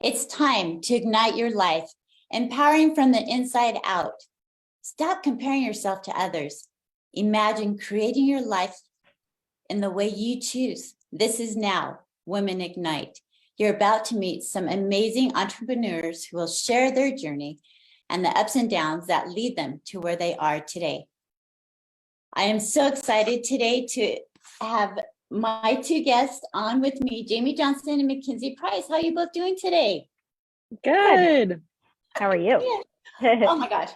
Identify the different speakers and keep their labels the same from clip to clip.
Speaker 1: It's time to ignite your life, empowering from the inside out. Stop comparing yourself to others. Imagine creating your life in the way you choose. This is now Women Ignite. You're about to meet some amazing entrepreneurs who will share their journey and the ups and downs that lead them to where they are today. I am so excited today to have my two guests on with me, Jamie Johnson and Mackenzie Price. How are you both doing today?
Speaker 2: Good.
Speaker 3: How are you?
Speaker 1: Oh my gosh.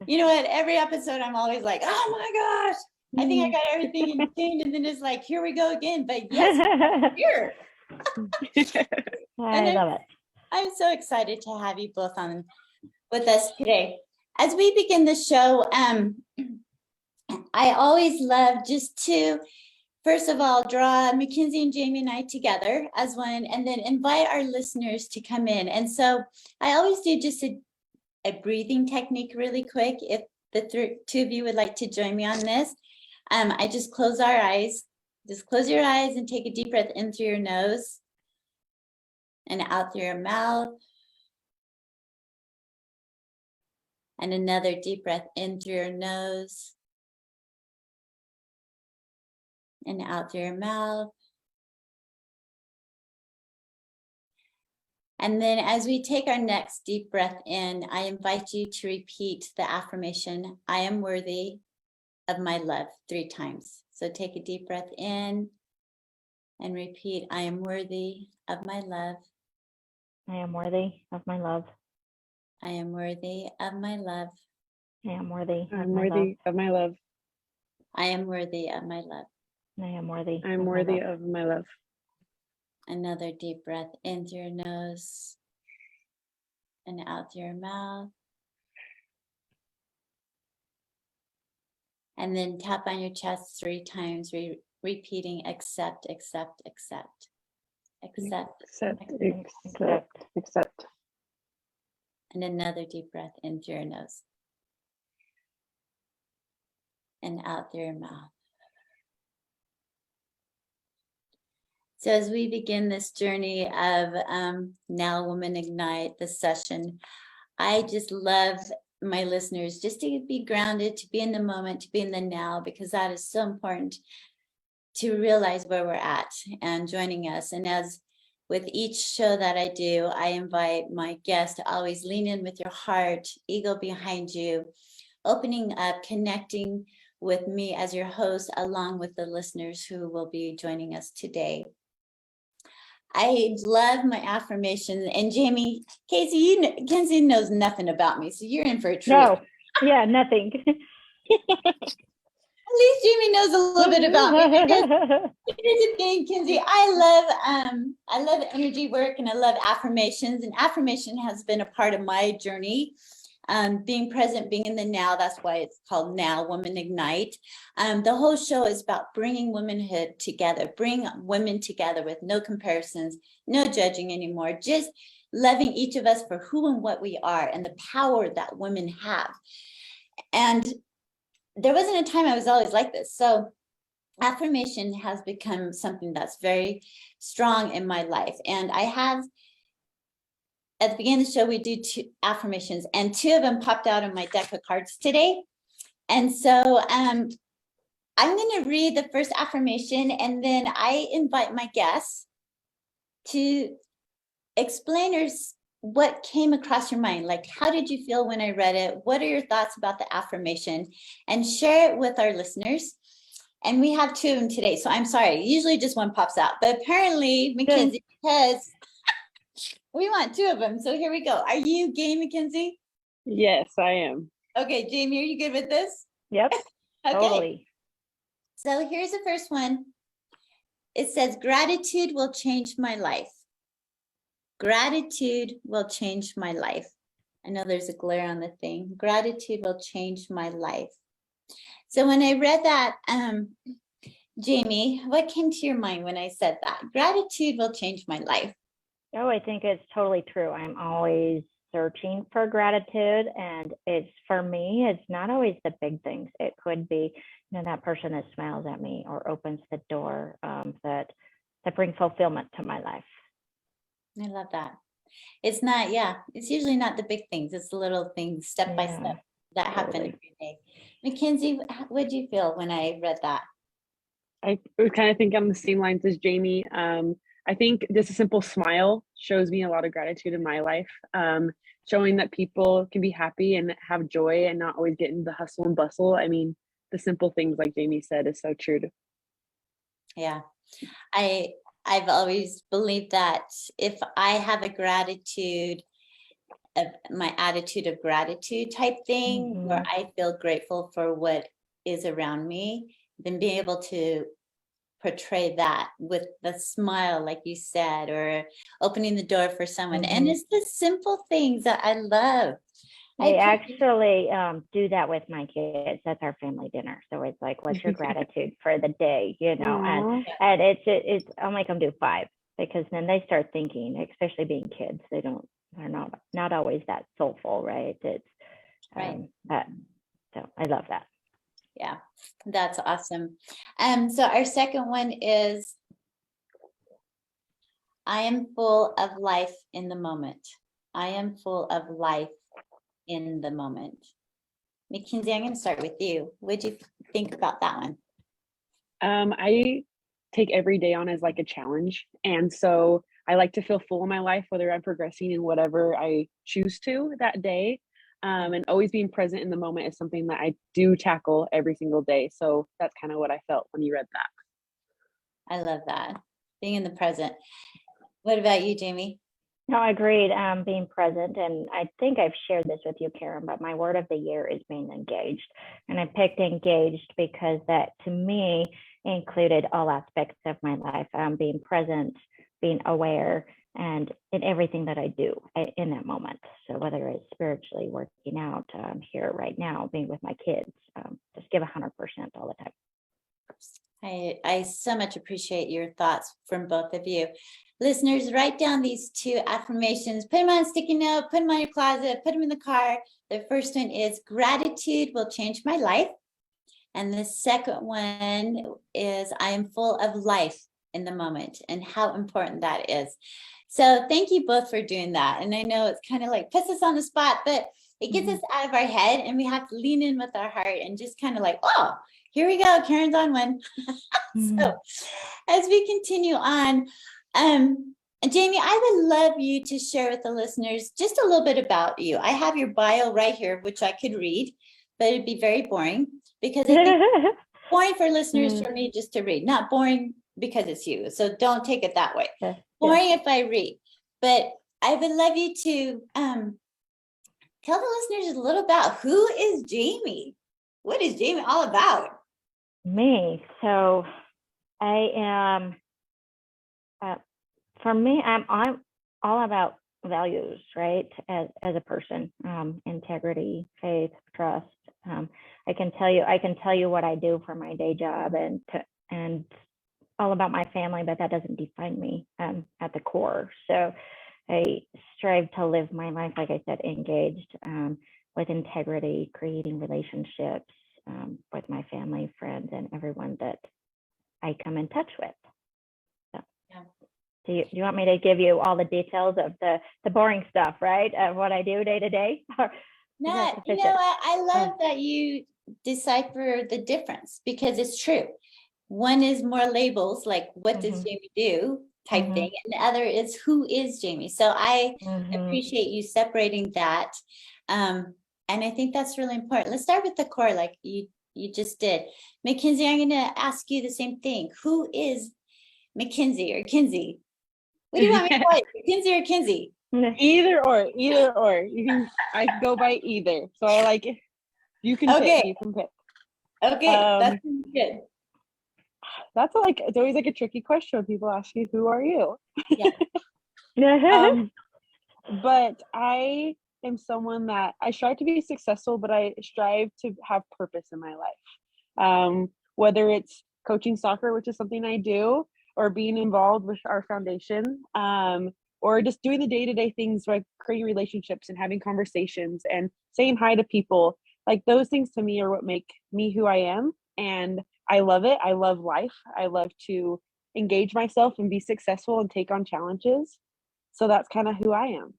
Speaker 1: You know what? Every episode, I'm always like, oh my gosh, I think I got everything in tune. And then it's like, here we go again. But yes, I'm here.
Speaker 3: I love it.
Speaker 1: I'm so excited to have you both on with us today. As we begin the show, I always love just to, first of all, draw Mackenzie and Jamie and I together as one, and then invite our listeners to come in. And so I always do just a breathing technique really quick. If the two of you would like to join me on this, I just close our eyes. Just close your eyes and take a deep breath in through your nose and out through your mouth. And another deep breath in through your nose and out through your mouth. And then as we take our next deep breath in, I invite you to repeat the affirmation, I am worthy of my love 3 times. So take a deep breath in and repeat, I am worthy of my love.
Speaker 3: I am worthy of my love.
Speaker 1: I am worthy of my love.
Speaker 3: I am worthy.
Speaker 2: I'm worthy of my love.
Speaker 1: I am worthy of my love.
Speaker 3: I am worthy.
Speaker 2: I'm worthy of my love.
Speaker 1: Another deep breath in through your nose and out through your mouth. And then tap on your chest 3 times, repeating accept, accept, accept. Accept.
Speaker 2: Accept.
Speaker 1: And another deep breath in through your nose and out through your mouth. So as we begin this journey of Now Women Ignite, the session, I just love my listeners just to be grounded, to be in the moment, to be in the now, because that is so important to realize where we're at and joining us. And as with each show that I do, I invite my guests to always lean in with your heart, ego behind you, opening up, connecting with me as your host, along with the listeners who will be joining us today. I love my affirmations. And Jamie, Kenzie knows nothing about me, so you're in for a treat.
Speaker 3: No, yeah, nothing.
Speaker 1: At least Jamie knows a little bit about me. Here's the thing, Kenzie, I love energy work and I love affirmations, and affirmation has been a part of my journey. Being present, being in the now, that's why it's called Now Women Ignite. The whole show is about bringing womanhood together, bring women together with no comparisons, no judging anymore, just loving each of us for who and what we are and the power that women have. And there wasn't a time I was always like this. So affirmation has become something that's very strong in my life. And I have, at the beginning of the show, we do 2 affirmations, and 2 of them popped out of my deck of cards today. And so I'm going to read the first affirmation, and then I invite my guests to explain what came across your mind. Like, how did you feel when I read it? What are your thoughts about the affirmation? And share it with our listeners. And we have 2 of them today, so I'm sorry. Usually just 1 pops out, but apparently Mackenzie has... We want 2 of them, so here we go. Are you game, Mackenzie?
Speaker 2: Yes, I am.
Speaker 1: Okay, Jamie, are you good with this?
Speaker 3: Yep,
Speaker 1: Okay.
Speaker 3: totally.
Speaker 1: So here's the first one. It says, gratitude will change my life. Gratitude will change my life. I know there's a glare on the thing. Gratitude will change my life. So when I read that, Jamie, what came to your mind when I said that? Gratitude will change my life.
Speaker 3: Oh, I think it's totally true. I'm always searching for gratitude, and it's, for me, it's not always the big things. It could be, that person that smiles at me or opens the door, that bring fulfillment to my life.
Speaker 1: I love that. It's not, yeah, it's usually not the big things. It's the little things, step by
Speaker 3: Yeah,
Speaker 1: step, that happen
Speaker 3: totally.
Speaker 1: every day. Mackenzie, what did you feel when I read that?
Speaker 2: I kind of think on the same lines as Jamie. I think just a simple smile shows me a lot of gratitude in my life. Showing that people can be happy and have joy and not always get in the hustle and bustle. I mean, the simple things like Jamie said is so true.
Speaker 1: Yeah, I've always believed that if I have a gratitude, my attitude of gratitude type thing, where
Speaker 3: Mhm.
Speaker 1: I feel grateful for what is around me, then being able to portray that with the smile, like you said, or opening the door for someone. And
Speaker 3: Mhm.
Speaker 1: it's the simple things that I love. I
Speaker 3: I
Speaker 1: appreciate.
Speaker 3: actually do that with my kids. That's our family dinner. So it's like, what's your gratitude for the day? You know,
Speaker 2: Aw.
Speaker 3: and it's I'll make them do 5 because then they start thinking, especially being kids, they're not always that soulful, right? It's
Speaker 1: Right.
Speaker 3: that so I love that.
Speaker 1: Yeah, that's awesome. So our second one is, I am full of life in the moment. I am full of life in the moment. Mackenzie, I'm going to start with you. What do you think about that one?
Speaker 2: I take every day on as like a challenge. And so I like to feel full in my life, whether I'm progressing in whatever I choose to that day. And always being present in the moment is something that I do tackle every single day. So that's kind of what I felt when you read that.
Speaker 1: I love that. Being in the present. What about you, Jamie?
Speaker 3: No, I agreed. Being present, and I think I've shared this with you, Karen, but my word of the year is being engaged. And I picked engaged because that to me included all aspects of my life, being present, being aware, and in everything that I do in that moment. So whether it's spiritually working out, here right now, being with my kids, just give 100% all the time.
Speaker 1: I so much appreciate your thoughts from both of you. Listeners, write down these 2 affirmations, put them on a sticky note, put them on your closet, put them in the car. The first one is, gratitude will change my life. And the second one is, I am full of life in the moment, and how important that is. So thank you both for doing that. And I know it's kind of like puts us on the spot, but it gets us out of our head, and we have to lean in with our heart and just kind of like, oh, here we go. Karen's on one. So as we continue on, Jamie, I would love you to share with the listeners just a little bit about you. I have your bio right here, which I could read, but it'd be very boring, because I think it's boring for listeners for me just to read, not boring because it's you. So don't take it that way.
Speaker 3: Yeah.
Speaker 1: Boring if I read, but I would love you to tell the listeners a little about, who is Jamie? What is Jamie all about?
Speaker 3: Me. So I am, for me, I'm all about values, right? As a person, integrity, faith, trust. I can tell you what I do for my day job and all about my family, but that doesn't define me at the core. So I strive to live my life, like I said, engaged, with integrity, creating relationships with my family, friends, and everyone that I come in touch with. So,
Speaker 1: Yeah.
Speaker 3: do you want me to give you all the details of the boring stuff, right? Of what I do day to day?
Speaker 1: No, I love that you decipher the difference, because it's true. One is more labels, like what does Jamie do type thing, and the other is, who is Jamie? So I appreciate you separating that. And I think that's really important. Let's start with the core, like you just did. Mackenzie, I'm going to ask you the same thing. Who is Mackenzie or Kinsey? What do you want me to call you, Mackenzie or Kinsey?
Speaker 2: Either or. I go by either. So I like it. You can pick. You can pick.
Speaker 1: Okay, that's good.
Speaker 2: That's like, it's always like a tricky question when people ask you, who are you?
Speaker 3: Yeah.
Speaker 2: But I am someone that I strive to be successful, but I strive to have purpose in my life. Whether it's coaching soccer, which is something I do, or being involved with our foundation, or just doing the day-to-day things like creating relationships and having conversations and saying hi to people. Like, those things to me are what make me who I am. And I love it. I love life. I love to engage myself and be successful and take on challenges. So that's kind of who I am.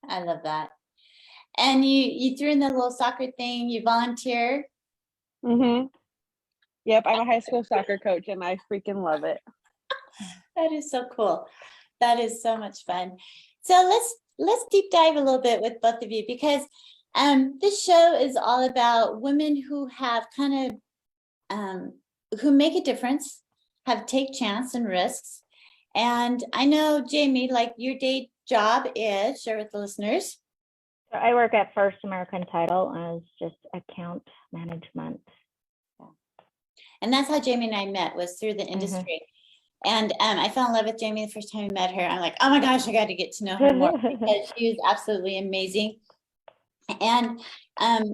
Speaker 1: I love that. And you threw in the little soccer thing, you volunteer.
Speaker 2: Mm-hmm. Yep, I'm a high school soccer coach and I freaking love it.
Speaker 1: That is so cool. That is so much fun. So let's deep dive a little bit with both of you, because this show is all about women who have kind of who make a difference, have take chance and risks. And I know, Jamie, like your day job is, share with the listeners.
Speaker 3: So I work at First American Title as just account management.
Speaker 1: And that's how Jamie and I met, was through the industry. And I fell in love with Jamie the first time I met her. I'm like, oh my gosh, I got to get to know her more, because she is absolutely amazing. And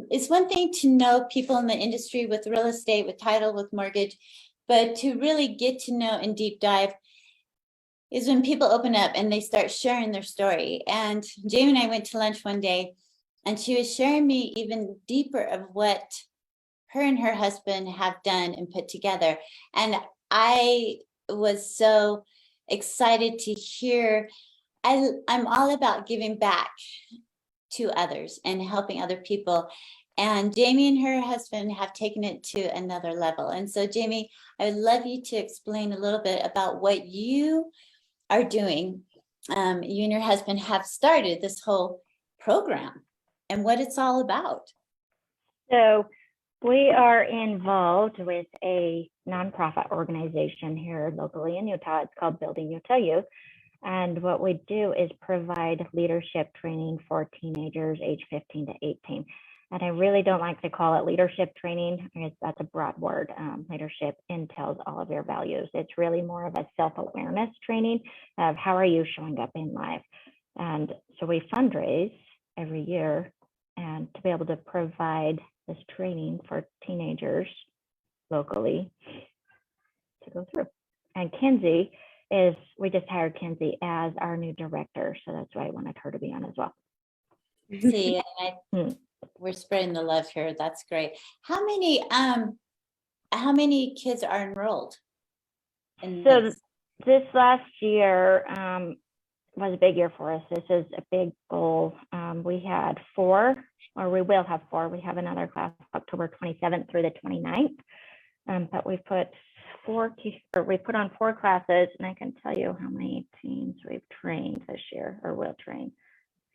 Speaker 1: it's one thing to know people in the industry with real estate, with title, with mortgage, but to really get to know and deep dive is when people open up and they start sharing their story. And Jamie and I went to lunch one day, and she was sharing me even deeper of what her and her husband have done and put together. And I was so excited to hear. I'm all about giving back to others and helping other people. And Jamie and her husband have taken it to another level. And so, Jamie, I would love you to explain a little bit about what you are doing. You and your husband have started this whole program and what it's all about.
Speaker 3: So we are involved with a nonprofit organization here locally in Utah. It's called Building Utah Youth. And what we do is provide leadership training for teenagers age 15 to 18. And I really don't like to call it leadership training, because that's a broad word. Leadership entails all of your values. It's really more of a self-awareness training of how are you showing up in life. And so we fundraise every year, and to be able to provide this training for teenagers locally to go through. And Kenzie we just hired Kenzie as our new director. So that's why I wanted her to be on as well.
Speaker 1: See, we're spreading the love here. That's great. How many kids are enrolled in
Speaker 3: So this last year was a big year for us. This is a big goal. We had 4, or we will have 4. We have another class October 27th through the 29th. But we put on 4 classes, and I can tell you how many teens we've trained this year, or will train.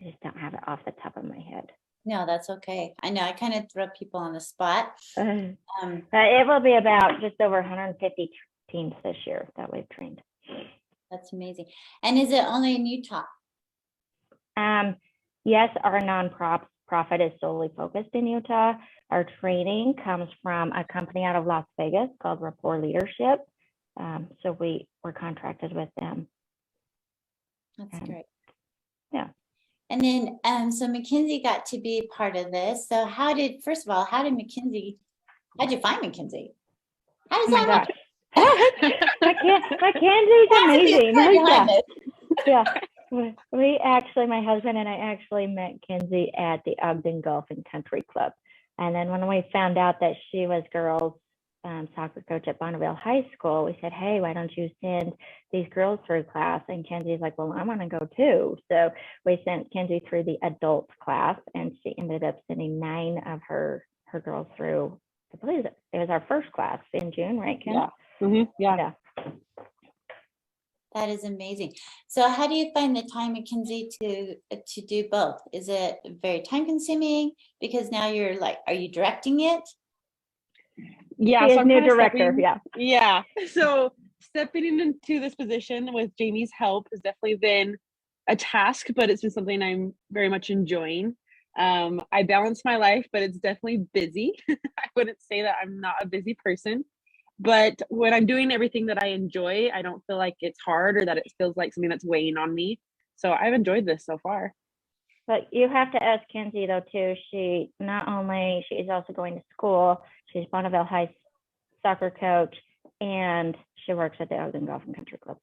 Speaker 3: I just don't have it off the top of my head.
Speaker 1: No, that's okay. I know I kind of throw people on the spot.
Speaker 3: It will be about just over 150 teens this year that we've trained.
Speaker 1: That's amazing. And is it only in Utah?
Speaker 3: Yes, our nonprofit is solely focused in Utah. Our training comes from a company out of Las Vegas called Rapport Leadership. So we're contracted with them.
Speaker 1: That's great.
Speaker 3: Yeah.
Speaker 1: And then, so Mackenzie got to be part of this. So first of all, how'd you find Mackenzie? How does that
Speaker 3: gosh. Mackenzie's amazing. Yeah. We actually, my husband and I actually met Kenzie at the Ogden Golf and Country Club. And then when we found out that she was girls soccer coach at Bonneville High School, we said, hey, why don't you send these girls through class? And Kenzie's like, well, I want to go too. So we sent Kenzie through the adult class, and she ended up sending 9 of her girls through. I believe it was our first class in June, right, Ken?
Speaker 2: Yeah. Mm-hmm. Yeah.
Speaker 1: That is amazing. So how do you find the time, Mackenzie, to do both? Is it very time consuming? Because now you're like, are you directing it?
Speaker 2: Yeah,
Speaker 3: she
Speaker 2: so
Speaker 3: is new director. Yeah.
Speaker 2: So stepping into this position with Jamie's help has definitely been a task, but it's been something I'm very much enjoying. I balance my life, but it's definitely busy. I wouldn't say that I'm not a busy person, but when I'm doing everything that I enjoy, I don't feel like it's hard or that it feels like something that's weighing on me. So I've enjoyed this so far.
Speaker 3: But you have to ask Kenzie though too. She's also going to school. She's Bonneville High soccer coach, and she works at the Ogden Golf and Country Club.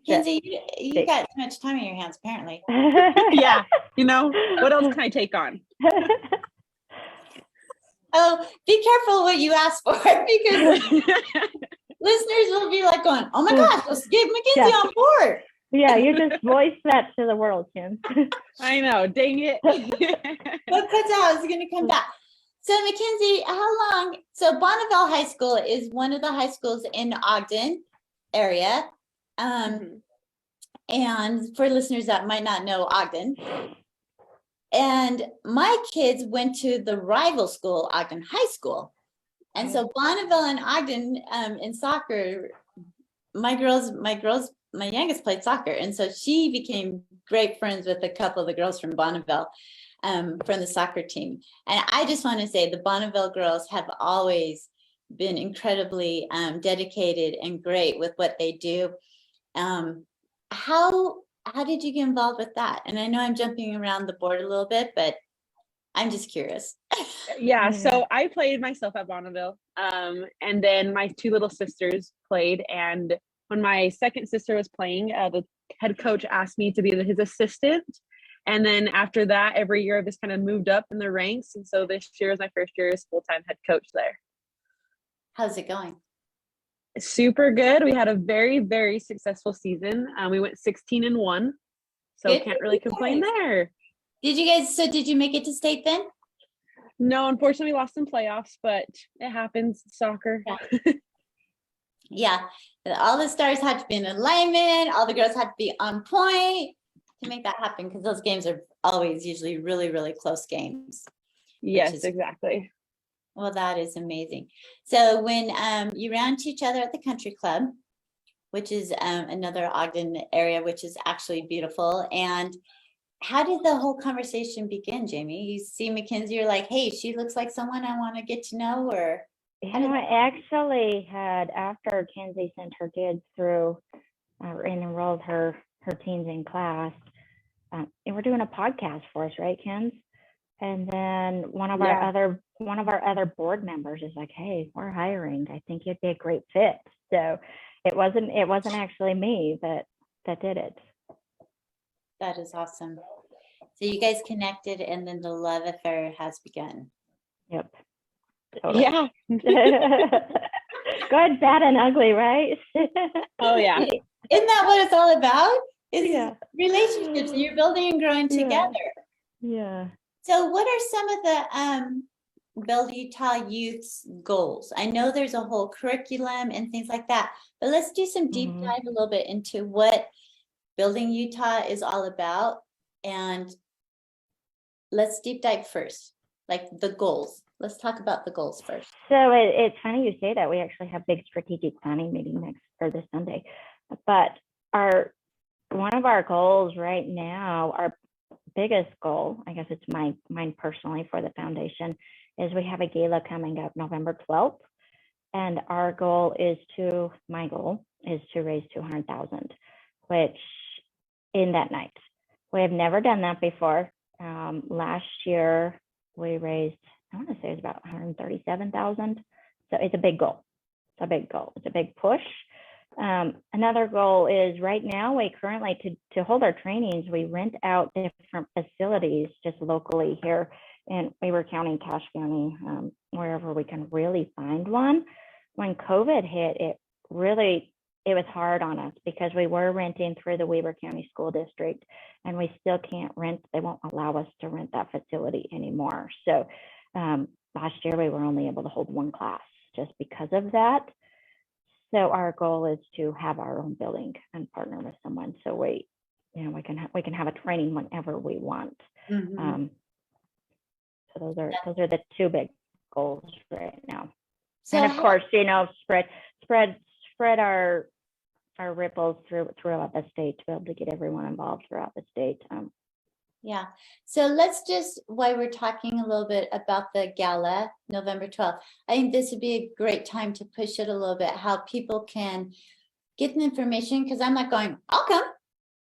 Speaker 1: Kenzie, you got too much time in your hands, apparently.
Speaker 2: Yeah, what else can I take on?
Speaker 1: Oh, be careful what you ask for, because listeners will be like going, oh my gosh, let's get Mackenzie
Speaker 3: Yeah.
Speaker 1: on board.
Speaker 3: Yeah, you just voiced that to the world, Kim.
Speaker 2: I know, dang it.
Speaker 1: But that's how it's going to come back. So Mackenzie, how long? So Bonneville High School is one of the high schools in the Ogden area.
Speaker 2: Mhm.
Speaker 1: And for listeners that might not know Ogden, and my kids went to the rival school, Ogden High School. And so Bonneville and Ogden in soccer, my youngest played soccer. And so she became great friends with a couple of the girls from Bonneville, from the soccer team. And I just want to say the Bonneville girls have always been incredibly dedicated and great with what they do. How did you get involved with that? And I know I'm jumping around the board a little bit, but I'm just curious.
Speaker 2: Yeah, so I played myself at Bonneville, and then my two little sisters played. And when my second sister was playing, the head coach asked me to be his assistant. And then after that, every year I've just kind of moved up in the ranks. And so this year is my first year as full-time head coach there.
Speaker 1: How's it going?
Speaker 2: Super good. We had a very, very successful season. We went 16-1, so
Speaker 1: Good
Speaker 2: can't
Speaker 1: for
Speaker 2: really
Speaker 1: you
Speaker 2: complain
Speaker 1: guys.
Speaker 2: there.
Speaker 1: Did you make it to state then?
Speaker 2: No, unfortunately, we lost in playoffs, but it happens. Soccer.
Speaker 1: Yeah, all the stars had to be in alignment. All the girls had to be on point to make that happen, because those games are always usually really, really close games.
Speaker 2: Yes,
Speaker 1: is-
Speaker 2: exactly.
Speaker 1: Well, that is amazing. So when you ran into each other at the country club, which is another Ogden area, which is actually beautiful. And how did the whole conversation begin, Jamie? You see Mackenzie, you're like, hey, she looks like someone I want to get to know, or
Speaker 3: You know, I actually had, after Kenzie sent her kids through and enrolled her teens in class, and we're doing a podcast for us, right, Ken? And then one of our other board members is like, hey, we're hiring. I think you'd be a great fit. So it wasn't actually me that did it.
Speaker 1: that is awesome. So you guys connected, and then the love affair has begun.
Speaker 3: Yep. Totally.
Speaker 2: Yeah.
Speaker 3: Good, bad, and ugly, right?
Speaker 2: Oh, yeah.
Speaker 1: Isn't that what it's all about? Is
Speaker 3: Yeah.
Speaker 1: relationships, and you're building and growing
Speaker 3: Yeah.
Speaker 1: together.
Speaker 3: Yeah.
Speaker 1: So what are some of the Build Utah Youth's goals? I know there's a whole curriculum and things like that, but let's do some deep
Speaker 3: Mhm.
Speaker 1: dive a little bit into what Building Utah is all about. And let's deep dive first, like the goals. Let's talk about the goals first.
Speaker 3: So it's funny you say that. We actually have big strategic planning meeting this Sunday, but one of our goals right now, our biggest goal, I guess it's mine personally for the foundation, is we have a gala coming up November 12th, and my goal is to raise $200,000, which in that night. We have never done that before. Last year we raised, I want to say it was about $137,000. So it's a big goal. It's a big goal. It's a big push. Another goal is right now we currently, to hold our trainings, we rent out different facilities just locally here in Weber County, Cache County, wherever we can really find one. When COVID hit, it was hard on us because we were renting through the Weber County School District, and we still can't rent. They won't allow us to rent that facility anymore. So last year we were only able to hold one class just because of that. So our goal is to have our own building and partner with someone, so we can have a training whenever we want.
Speaker 1: Mm-hmm.
Speaker 3: So those are the two big goals right now.
Speaker 1: So
Speaker 3: and of course, spread our ripples throughout the state to be able to get everyone involved throughout the state.
Speaker 1: Yeah. So let's just, while we're talking a little bit about the gala, November 12th, I think this would be a great time to push it a little bit, how people can get the information, because I'm not going, I'll come.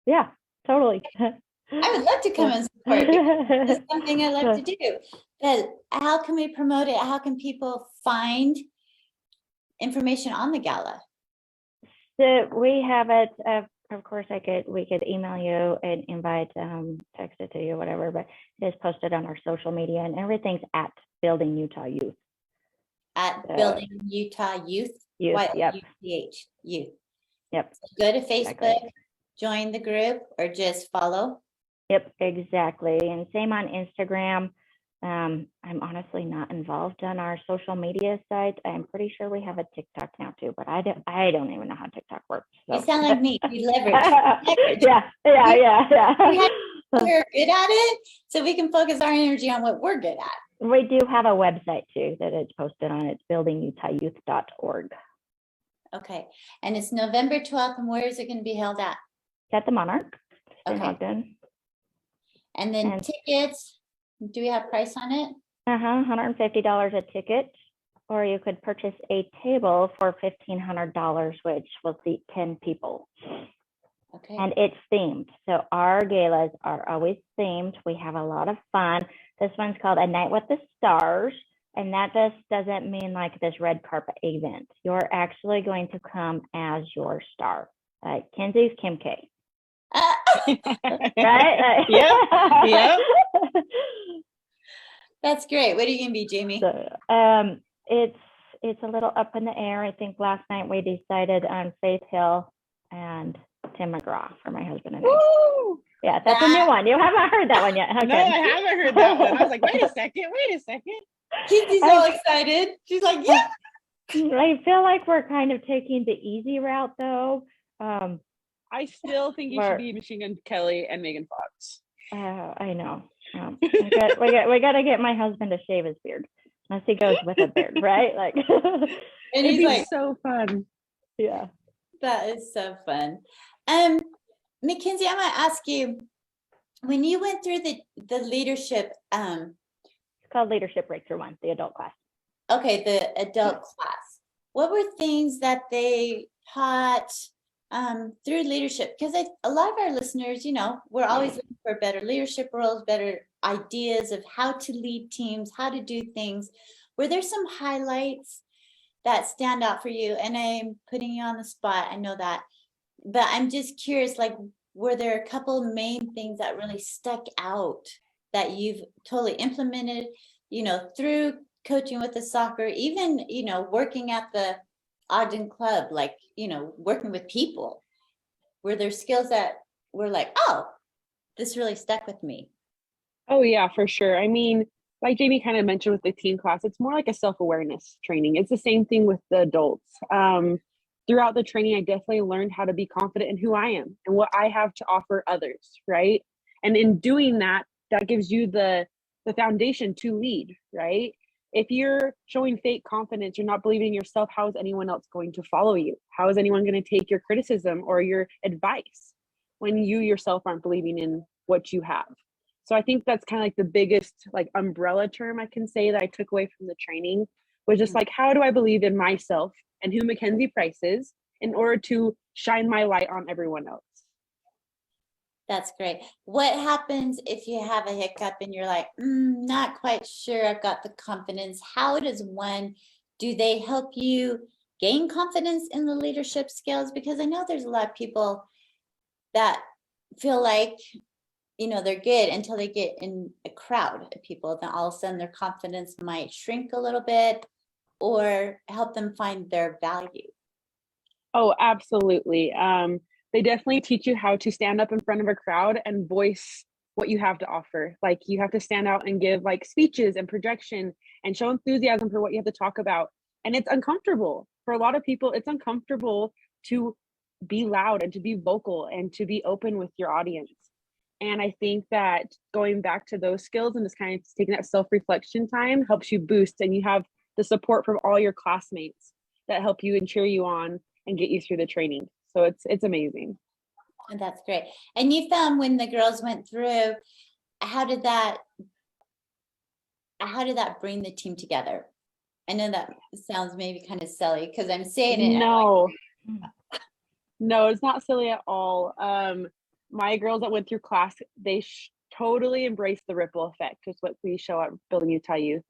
Speaker 3: Yeah, totally.
Speaker 1: I would love to come and support you. It's something I love to do. But how can we promote it? How can people find information on the gala?
Speaker 3: So we have it. Of course, we could email you an invite, text it to you, whatever. But it is posted on our social media, and everything's at Building Utah Youth.
Speaker 1: At Building Utah Youth.
Speaker 3: Youth, yep,
Speaker 1: Y-O-U-T-H, youth.
Speaker 3: yep,
Speaker 1: So go to Facebook,
Speaker 3: exactly.
Speaker 1: join the group, or just follow.
Speaker 3: Yep, exactly. And same on Instagram. I'm honestly not involved on our social media site. I'm pretty sure we have a TikTok now too, but I don't even know how TikTok works.
Speaker 1: You
Speaker 3: So.
Speaker 1: sound like me. You leverage.
Speaker 3: Yeah.
Speaker 1: We're good at it, so we can focus our energy on what we're good at.
Speaker 3: We do have a website too that it's posted on. It's buildingutah.youth.org.
Speaker 1: Okay, and it's November 12th, and where is it going to be held at?
Speaker 3: It's at the Monarch in
Speaker 1: Okay.
Speaker 3: Ogden.
Speaker 1: And then
Speaker 3: And-
Speaker 1: tickets, do we have price on it?
Speaker 3: $150 a ticket, or you could purchase a table for $1,500, which will seat 10 people.
Speaker 1: Okay.
Speaker 3: And it's themed. So our galas are always themed. We have a lot of fun. This one's called A Night with the Stars. And that just doesn't mean like this red carpet event. You're actually going to come as your star. Like Kenzie's Kim K. Right?
Speaker 2: Yep.
Speaker 1: That's great. What are you going to be, Jamie?
Speaker 3: So, it's a little up in the air. I think last night we decided on Faith Hill and Tim McGraw for my husband and I.
Speaker 2: Woo!
Speaker 3: Yeah, that's a new one. You haven't heard that one yet. Okay.
Speaker 2: No, I haven't heard that one. I was like, wait a second.
Speaker 1: Kenzie's so excited. She's like, yeah.
Speaker 3: I feel like we're kind of taking the easy route though.
Speaker 2: I still think you should be Machine Gun Kelly and Megan Fox.
Speaker 3: I know. We got to get my husband to shave his beard, unless he goes with a beard, right? Like,
Speaker 1: And
Speaker 2: It'd
Speaker 1: he's
Speaker 2: be
Speaker 1: like,
Speaker 2: so fun.
Speaker 3: yeah.
Speaker 1: that is so fun. Mackenzie, I might ask you, when you went through the leadership,
Speaker 3: It's called Leadership Breakthrough 1, the adult class.
Speaker 1: okay, the adult class, what were things that they taught through leadership? Because a lot of our listeners, we're always looking for better leadership roles, better ideas of how to lead teams, how to do things. Were there some highlights that stand out for you? And I'm putting you on the spot, I know that, but I'm just curious, like, were there a couple main things that really stuck out that you've totally implemented, through coaching with the soccer, even, working at the Ogden Club, like, working with people? Were there skills that were like, oh, this really stuck with me?
Speaker 2: Oh yeah, for sure. I mean, like Jamie kind of mentioned with the teen class, it's more like a self-awareness training. It's the same thing with the adults. Throughout the training, I definitely learned how to be confident in who I am and what I have to offer others, right? And in doing that, that gives you the foundation to lead, right? If you're showing fake confidence, you're not believing in yourself, how is anyone else going to follow you? How is anyone going to take your criticism or your advice when you yourself aren't believing in what you have? So I think that's kind of like the biggest like umbrella term I can say that I took away from the training was just like, how do I believe in myself and who Mackenzie Price is in order to shine my light on everyone else?
Speaker 1: That's great. What happens if you have a hiccup and you're like, not quite sure I've got the confidence? How do they help you gain confidence in the leadership skills? Because I know there's a lot of people that feel like, they're good until they get in a crowd of people. Then all of a sudden their confidence might shrink a little bit, or help them find their value.
Speaker 2: Oh, absolutely. They definitely teach you how to stand up in front of a crowd and voice what you have to offer. Like you have to stand out and give like speeches and projection and show enthusiasm for what you have to talk about. And it's uncomfortable. For a lot of people, it's uncomfortable to be loud and to be vocal and to be open with your audience. And I think that going back to those skills and just kind of taking that self-reflection time helps you boost, and you have the support from all your classmates that help you and cheer you on and get you through the training. So it's amazing.
Speaker 1: And that's great. And you found when the girls went through, how did that bring the team together? I know that sounds maybe kind of silly because I'm saying it.
Speaker 2: No, it's not silly at all. My girls that went through class, they totally embraced the ripple effect, is what we show at Building Utah Youth.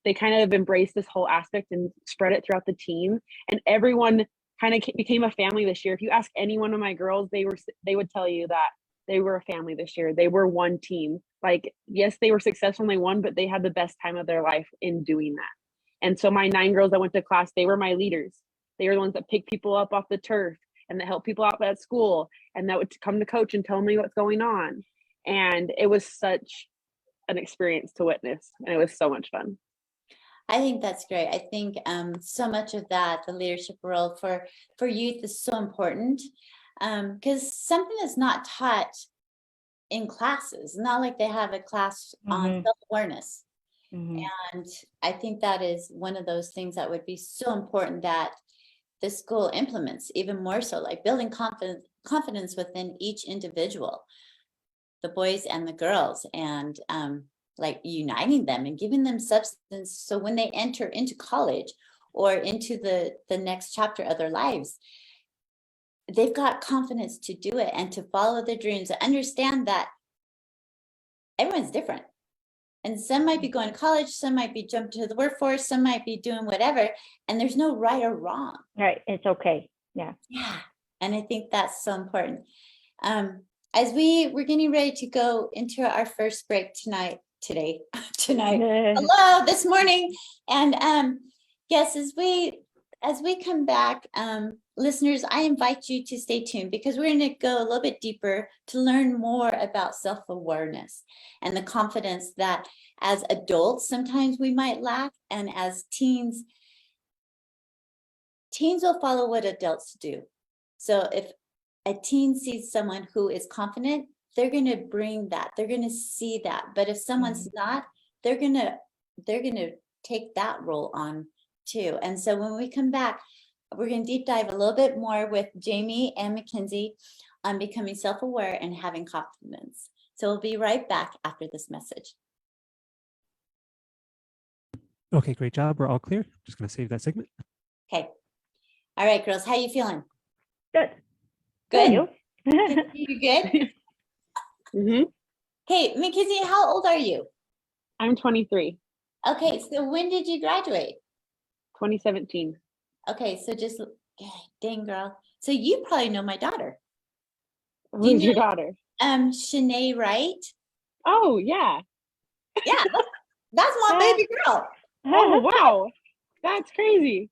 Speaker 2: They kind of embraced this whole aspect and spread it throughout the team, and everyone kind of became a family this year. If you ask any one of my girls, they would tell you that they were a family this year. They were one team. Like, yes, they were successful and they won, but they had the best time of their life in doing that. And so my 9 girls that went to class, they were my leaders. They were the ones that pick people up off the turf and that help people out at school, and that would come to coach and tell me what's going on. And it was such an experience to witness, and it was so much fun.
Speaker 1: I think that's great. I think so much of that, the leadership role for youth is so important, because something that's not taught in classes, not like they have a class on self-awareness. And I think that is one of those things that would be so important that the school implements, even more so, like building confidence within each individual, the boys and the girls, and like uniting them and giving them substance, so when they enter into college or into the next chapter of their lives, they've got confidence to do it and to follow their dreams, and understand that everyone's different. And some might be going to college, some might be jumping to the workforce, some might be doing whatever, and there's no right or wrong.
Speaker 3: Right. It's okay. Yeah.
Speaker 1: Yeah. And I think that's so important. As we're getting ready to go into our first break tonight, hello, this morning. And yes, as we come back, listeners, I invite you to stay tuned, because we're going to go a little bit deeper to learn more about self-awareness and the confidence that as adults sometimes we might lack, and as teens will follow what adults do. So if a teen sees someone who is confident, they're going to bring that, they're going to see that. But if someone's not, they're going to take that role on too. And so when we come back, we're going to deep dive a little bit more with Jamie and Mackenzie on becoming self-aware and having confidence. So we'll be right back after this message.
Speaker 4: Okay, great job. We're all clear. Just going to save that segment.
Speaker 1: Okay. All right, girls, how you feeling?
Speaker 3: Good.
Speaker 1: Good.
Speaker 3: You?
Speaker 1: You good? Okay, Mackenzie, how old are you?
Speaker 2: I'm 23.
Speaker 1: Okay, so when did you graduate?
Speaker 2: 2017.
Speaker 1: Okay, so just, dang girl. So you probably know my daughter.
Speaker 2: Who's your daughter?
Speaker 1: Shanae Wright.
Speaker 2: Oh, yeah.
Speaker 1: Yeah, that's my baby girl.
Speaker 2: Oh, wow. That's crazy.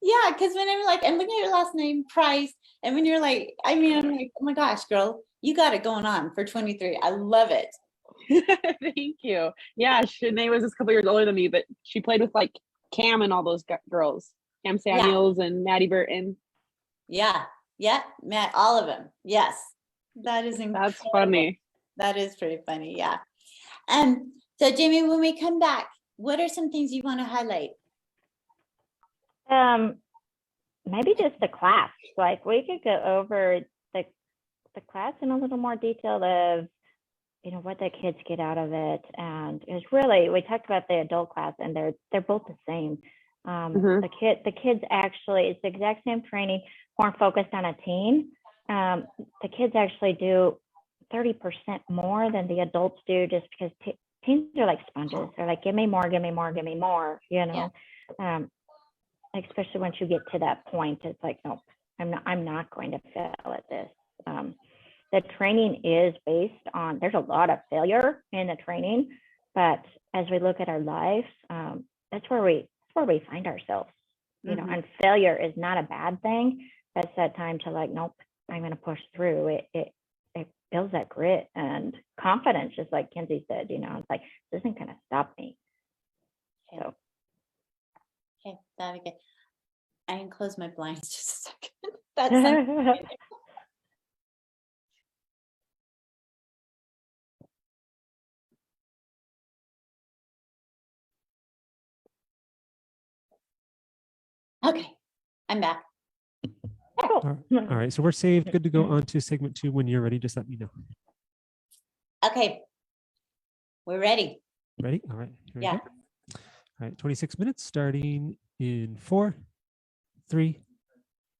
Speaker 1: Yeah, because when I'm like, I'm looking at your last name, Price, and when you're like, I mean, I'm like, oh my gosh, girl, you got it going on for 23. I love it.
Speaker 2: Thank you. Yeah, Shanae was just a couple years older than me, but she played with like Cam and all those girls. Cam Samuels and Maddie Burton.
Speaker 1: Yeah, Matt, all of them. Yes, that is incredible.
Speaker 2: That's funny.
Speaker 1: That is pretty funny, yeah. So Jamie, when we come back, what are some things you want to highlight?
Speaker 3: Maybe just the class. Like we could go over the class in a little more detail of, what the kids get out of it. And it was really, we talked about the adult class, and they're both the same. The kids actually, it's the exact same training, more focused on a teen. The kids actually do 30% more than the adults do, just because teens are like sponges. They're like, give me more, give me more, give me more,
Speaker 1: Yeah.
Speaker 3: Especially once you get to that point, it's like, nope, I'm not going to fail at this. The training is based on, there's a lot of failure in the training, but as we look at our lives, that's where we find ourselves, and failure is not a bad thing. That's that time to like, nope, I'm going to push through. It builds that grit and confidence, just like Kenzie said, it's like, this isn't going to stop me. So.
Speaker 1: Okay, that'd be good. I can close my blinds just a second. That's something. Okay, I'm back.
Speaker 4: All right, so we're saved. Good to go on to segment 2. When you're ready, just let me know.
Speaker 1: Okay, we're ready.
Speaker 4: Ready? All right. Here we
Speaker 1: Yeah.
Speaker 4: go. All right, 26 minutes starting in 4, 3,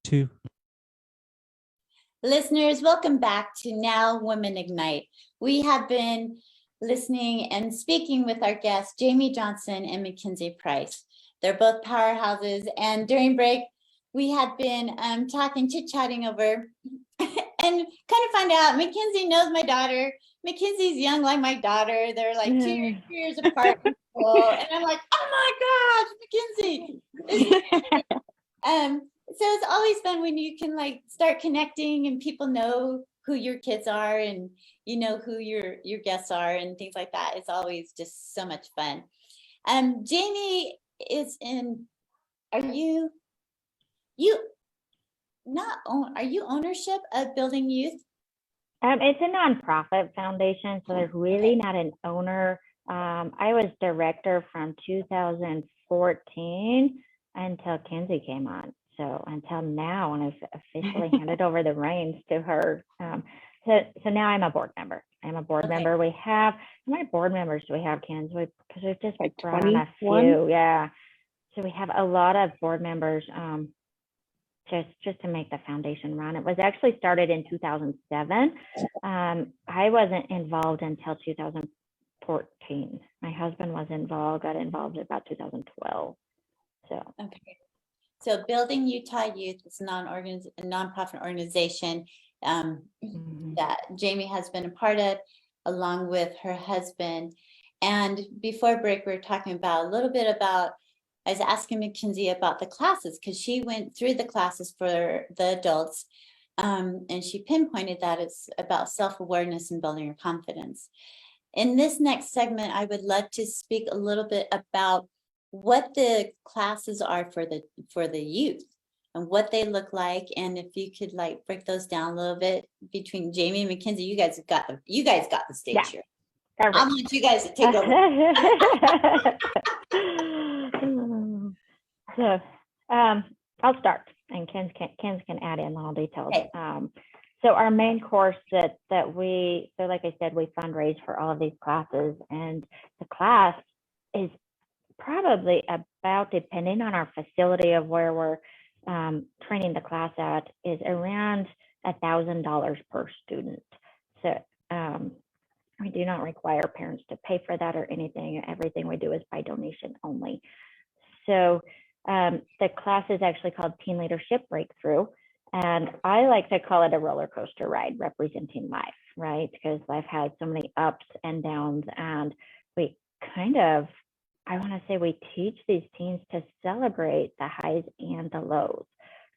Speaker 4: 2.
Speaker 1: Listeners, welcome back to Now Women Ignite. We have been listening and speaking with our guests, Jamie Johnson and Mackenzie Price. They're both powerhouses, and during break, we had been chit-chatting over and kind of find out Mackenzie knows my daughter. Mackenzie's young like my daughter. They're like 2 years apart in school. And I'm like, oh my gosh, Mackenzie. fun when you can like start connecting and people know who your kids are and you know who your guests are and things like that. It's always just so much fun. Jamie is in, are you are you ownership of Building Youth?
Speaker 3: It's a nonprofit foundation, so there's really not an owner. I was director from 2014 until Kenzie came on. So until now, when I've officially handed over the reins to her. So now I'm a board member. I'm a board member. We have, how many board members do we have, Kenzie? Because we've just
Speaker 2: like
Speaker 3: brought on a
Speaker 2: 21?
Speaker 3: few. Yeah. So we have a lot of board members. Just to make the foundation run. It was actually started in 2007. I wasn't involved until 2014. My husband was got involved about 2012. So
Speaker 1: okay. So Building Utah Youth is a nonprofit organization that Jamie has been a part of, along with her husband. And before break, we were talking about a little bit about, I was asking Mackenzie about the classes because she went through the classes for the adults, and she pinpointed that it's about self-awareness and building your confidence. In this next segment, I would love to speak a little bit about what the classes are for the youth and what they look like, and if you could like break those down a little bit between Jamie and Mackenzie. You guys got the stage here.
Speaker 3: Perfect.
Speaker 1: I want you guys to take over.
Speaker 3: So I'll start, and Ken can add in all details.
Speaker 1: Okay.
Speaker 3: So our main course that we, so like I said, we fundraise for all of these classes, and the class is probably about, depending on our facility of where we're training the class at, is around $1,000 per student. So we do not require parents to pay for that or anything. Everything we do is by donation only. So the class is actually called Teen Leadership Breakthrough. And I like to call it a roller coaster ride representing life, right? Because life has so many ups and downs. And we kind of, I want to say, we teach these teens to celebrate the highs and the lows.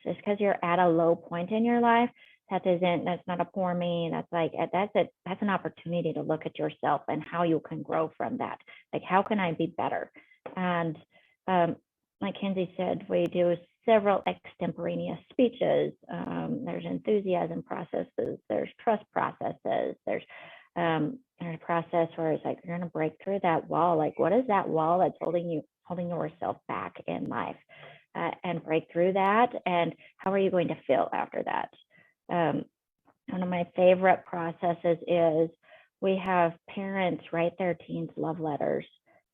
Speaker 3: Just because you're at a low point in your life, that's not a poor me. That's like, that's an opportunity to look at yourself and how you can grow from that. Like, how can I be better? And like Kenzie said, we do several extemporaneous speeches. There's enthusiasm processes, there's trust processes, there's a process where it's like, you're going to break through that wall. Like, what is that wall that's holding yourself back in life, and break through that? And how are you going to feel after that? One of my favorite processes is we have parents write their teens love letters,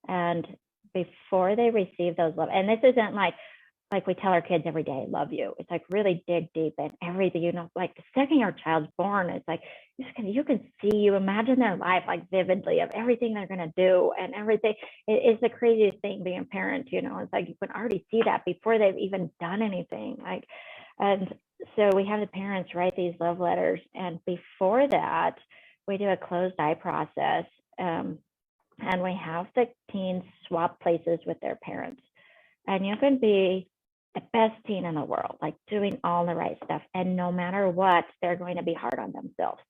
Speaker 3: and before they receive those love, and this isn't like we tell our kids every day, love you. It's like really dig deep in everything, like the second your child's born, it's like you can see, you imagine their life like vividly of everything they're going to do and everything. It's the craziest thing being a parent, it's like you can already see that before they've even done anything. And so we have the parents write these love letters, and before that we do a closed eye process, and we have the teens swap places with their parents. And you can be the best teen in the world, like doing all the right stuff, and no matter what, they're going to be hard on themselves.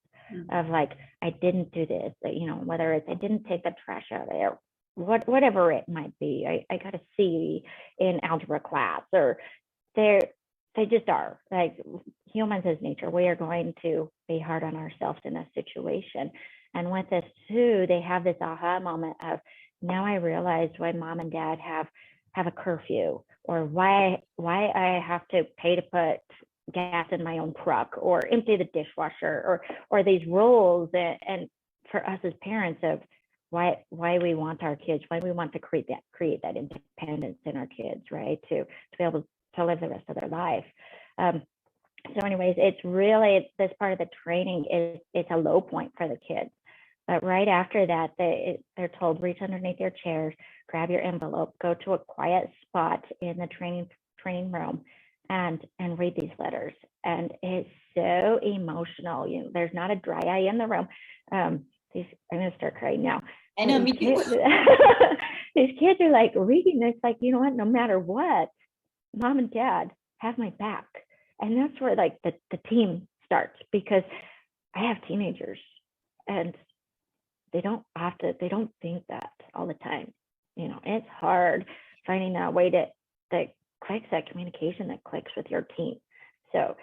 Speaker 3: Of like, I didn't do this, whether it's I didn't take the trash out of there, whatever it might be. I got a C in algebra class, or they just are. Like, humans as nature, we are going to be hard on ourselves in a situation. And with this too, they have this aha moment of, now I realize why mom and dad have a curfew, or why I have to pay to put gas in my own truck, or empty the dishwasher, or these rules. And for us as parents, of why we want our kids, why we want to create that independence in our kids, right? To be able to live the rest of their life. So anyways, it's really, this part of the training it's a low point for the kids. But right after that, they're told, reach underneath your chairs, grab your envelope, go to a quiet spot in the training room, and read these letters. And it's so emotional. There's not a dry eye in the room. I'm gonna start crying now.
Speaker 1: I know, me too.
Speaker 3: These kids are like reading this, like, you know what? No matter what, mom and dad have my back. And that's where like the team starts, because I have teenagers and they don't think that all the time. You know, it's hard finding that way that clicks, that communication that clicks with your team. So,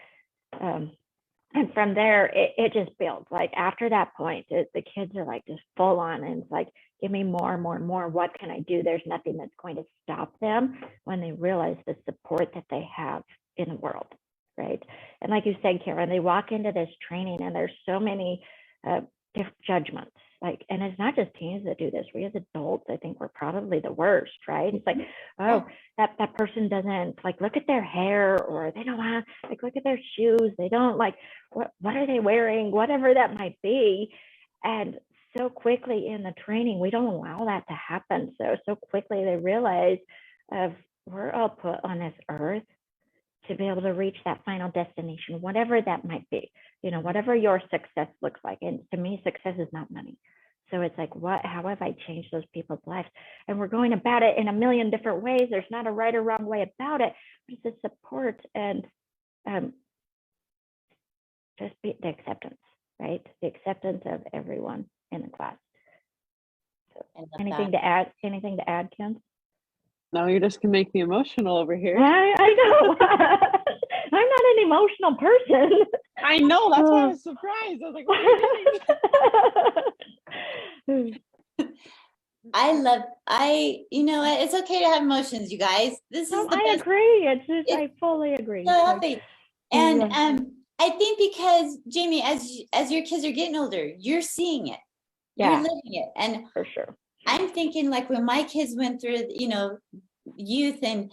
Speaker 3: and from there, it just builds. Like after that point, the kids are like just full on, and it's like, give me more and more and more. What can I do? There's nothing that's going to stop them when they realize the support that they have in the world, right? And like you said, Karen, they walk into this training and there's so many different judgments. Like, and it's not just teens that do this. We as adults, I think we're probably the worst, right? It's like, oh, that person doesn't like look at their hair, or they don't want to like look at their shoes. They don't like what are they wearing, whatever that might be. And so quickly in the training, we don't allow that to happen. So quickly they realize we're all put on this earth to be able to reach that final destination, whatever that might be, you know, whatever your success looks like. And to me, success is not money. So it's like, how have I changed those people's lives? And we're going about it in a million different ways. There's not a right or wrong way about it, but it's the support and just the acceptance, right? The acceptance of everyone in the class. So anything to add, Ken?
Speaker 2: No, you're just gonna make me emotional over here.
Speaker 3: I know. I'm not an emotional person.
Speaker 2: I know, that's why I was surprised. I was like, what are you doing?
Speaker 1: You know what? It's okay to have emotions, you guys. This is the
Speaker 3: I
Speaker 1: best.
Speaker 3: agree. I fully agree.
Speaker 1: So healthy. And I think because Jamie, as your kids are getting older, you're seeing it.
Speaker 3: Yeah.
Speaker 1: You're living it. And
Speaker 3: for sure.
Speaker 1: I'm thinking like when my kids went through, you know, youth and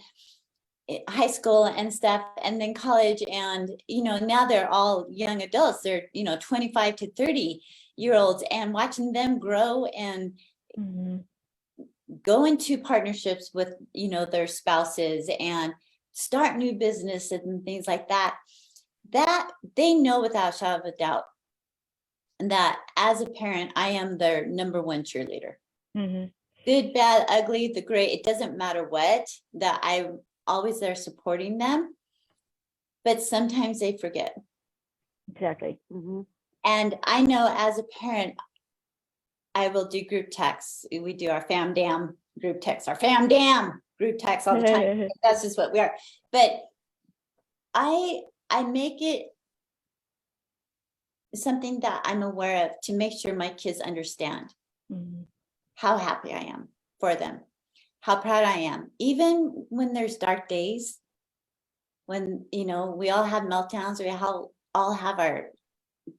Speaker 1: high school and stuff, and then college, and, you know, now they're all young adults. They're, you know, 25 to 30-year-olds, and watching them grow and go into partnerships with, you know, their spouses and start new businesses and things like that, that they know without a shadow of a doubt that as a parent, I am their number one cheerleader. Good, bad, ugly, the great, it doesn't matter what, that I'm always there supporting them, but sometimes they forget.
Speaker 3: Exactly.
Speaker 1: And I know as a parent, I will do group texts. We do our fam dam group texts, our fam dam group texts all the time. That's just what we are. But I make it something that I'm aware of to make sure my kids understand how happy I am for them, how proud I am. Even when there's dark days, when, you know, we all have meltdowns, we all have our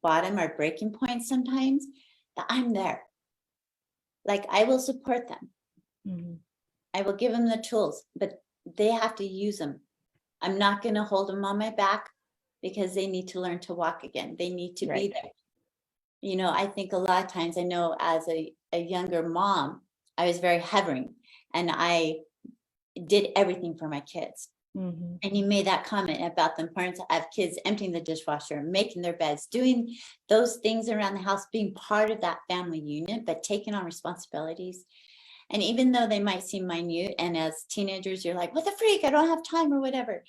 Speaker 1: our breaking points sometimes, that I'm there. Like, I will support them. I will give them the tools, but they have to use them. I'm not going to hold them on my back, because they need to learn to walk again. They need to be there. You know, I think a lot of times, I know as a younger mom, I was very hovering, and I did everything for my kids. And you made that comment about the importance of kids emptying the dishwasher, making their beds, doing those things around the house, being part of that family unit, but taking on responsibilities. And even though they might seem minute, and as teenagers, you're like, what the freak, I don't have time or whatever.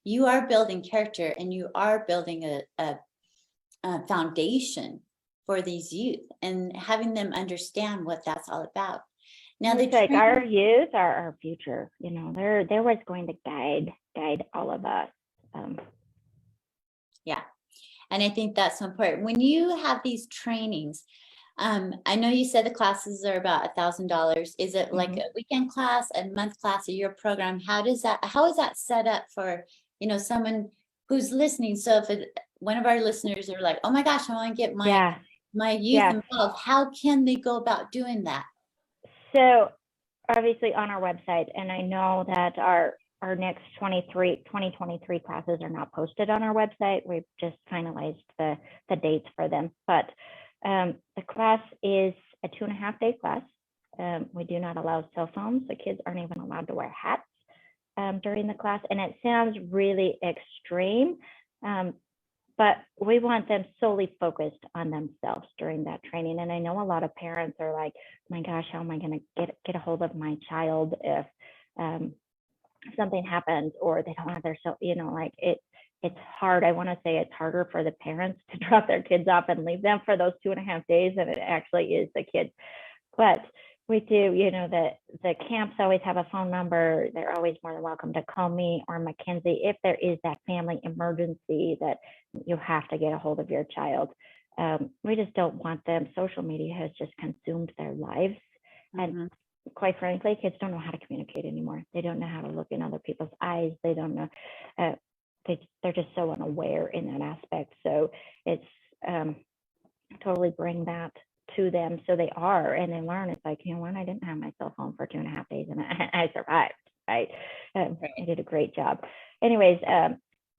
Speaker 1: You are building character, and you are building a foundation for these youth, and having them understand what that's all about. Now,
Speaker 3: it's like our youth are our future. You know, they're what's going to guide all of us.
Speaker 1: Yeah, and I think that's so important. When you have these trainings, I know you said the classes are about $1,000. Is it like a weekend class, a month class, a year program? How is that set up for, you know, someone who's listening? So if one of our listeners are like, oh my gosh, I want to get my youth involved, how can they go about doing that?
Speaker 3: So obviously on our website, and I know that our next 2023 classes are not posted on our website. We've just finalized the dates for them, but the class is a 2.5-day class. We do not allow cell phones. The kids aren't even allowed to wear hats during the class. And it sounds really extreme, but we want them solely focused on themselves during that training. And I know a lot of parents are like, my gosh, how am I going to get a hold of my child if something happens, or they don't have their, you know, like it's hard. I want to say it's harder for the parents to drop their kids off and leave them for those 2.5 days than it actually is the kids. But we do, the camps always have a phone number. They're always more than welcome to call me or Mackenzie if there is that family emergency that you have to get a hold of your child. We just don't want them. Social media has just consumed their lives. And quite frankly, kids don't know how to communicate anymore. They don't know how to look in other people's eyes. They don't know. They're just so unaware in that aspect. So it's totally bring that to them so they are, and they learn. It's like, I didn't have my cell phone for 2.5 days and I survived, right? I did a great job. Anyways,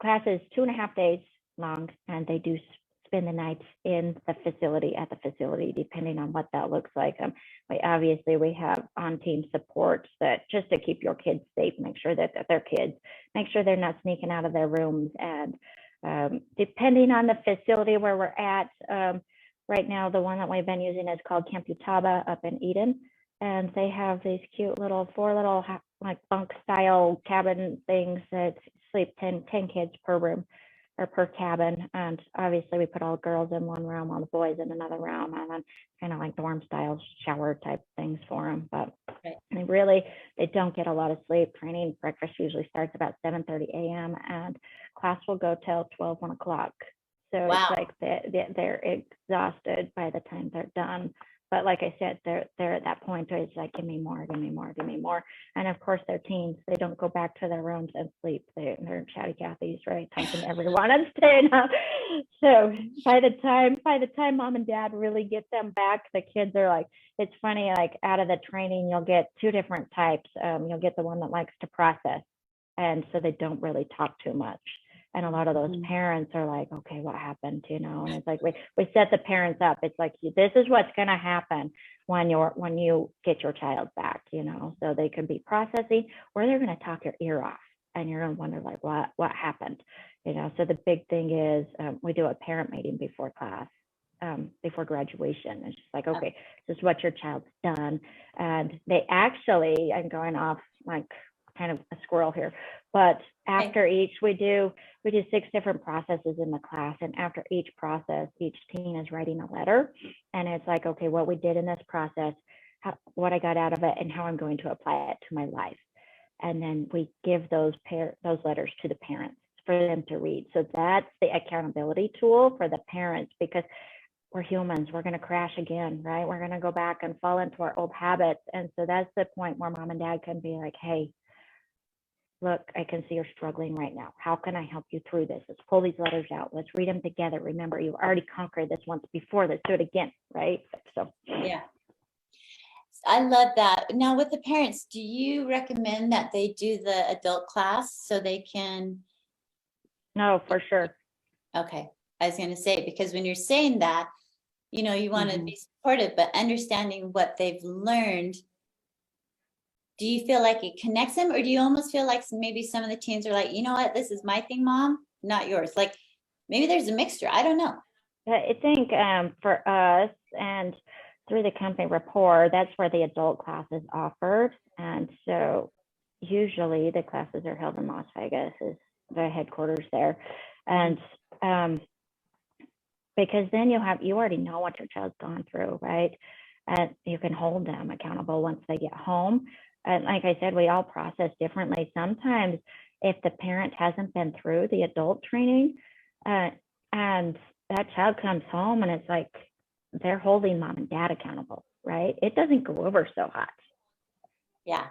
Speaker 3: class is 2.5 days long, and they do spend the nights in the facility, at the facility, depending on what that looks like. We have on-team support that just to keep your kids safe, make sure that they're kids, make sure they're not sneaking out of their rooms. And depending on the facility where we're at, right now, the one that we've been using is called Camp Utaba up in Eden. And they have these cute four little like bunk style cabin things that sleep 10 kids per room or per cabin. And obviously we put all the girls in one room, all the boys in another room, and then kind of like dorm style shower type things for them. But they don't get a lot of sleep. Training breakfast usually starts about 7:30 a.m. and class will go till 1 o'clock. So It's like they're exhausted by the time they're done. But like I said, they're at that point where it's like, give me more, give me more, give me more. And of course, they're teens. They don't go back to their rooms and sleep. They're chatty Cathy's, right? Talking to everyone and staying up. So by the time mom and dad really get them back, the kids are like, it's funny, like out of the training, you'll get two different types. You'll get the one that likes to process. And so they don't really talk too much. And a lot of those parents are like, okay, what happened? And it's like, we set the parents up. It's like, this is what's going to happen when you get your child back, so they could be processing, or they're going to talk your ear off and you're going to wonder like, what happened? So the big thing is we do a parent meeting before class, before graduation. It's just like, okay, this is what your child's done. And they actually, I'm going off like kind of a squirrel here, but after each, we do 6 different processes in the class. And after each process, each teen is writing a letter. And it's like, okay, what we did in this process, what I got out of it, and how I'm going to apply it to my life. And then we give those letters to the parents for them to read. So that's the accountability tool for the parents, because we're humans. We're going to crash again, right? We're going to go back and fall into our old habits. And so that's the point where mom and dad can be like, hey, look, I can see you're struggling right now. How can I help you through this? Let's pull these letters out. Let's read them together. Remember, you've already conquered this once before. Let's do it again, right? So
Speaker 1: yeah, I love that. Now with the parents, do you recommend that they do the adult class so they can?
Speaker 3: No, for sure.
Speaker 1: Okay, I was going to say, because when you're saying that, you want to be supportive, but understanding what they've learned. Do you feel like it connects them, or do you almost feel like maybe some of the teens are like, you know what, this is my thing, mom, not yours? Like maybe there's a mixture. I don't know.
Speaker 3: I think for us and through the company Rapport, that's where the adult class is offered. And so usually the classes are held in Las Vegas, is the headquarters there. And because then you already know what your child's gone through, right? And you can hold them accountable once they get home. And like I said, we all process differently. Sometimes if the parent hasn't been through the adult training and that child comes home and it's like they're holding mom and dad accountable, right? It doesn't go over so hot.
Speaker 1: Yeah.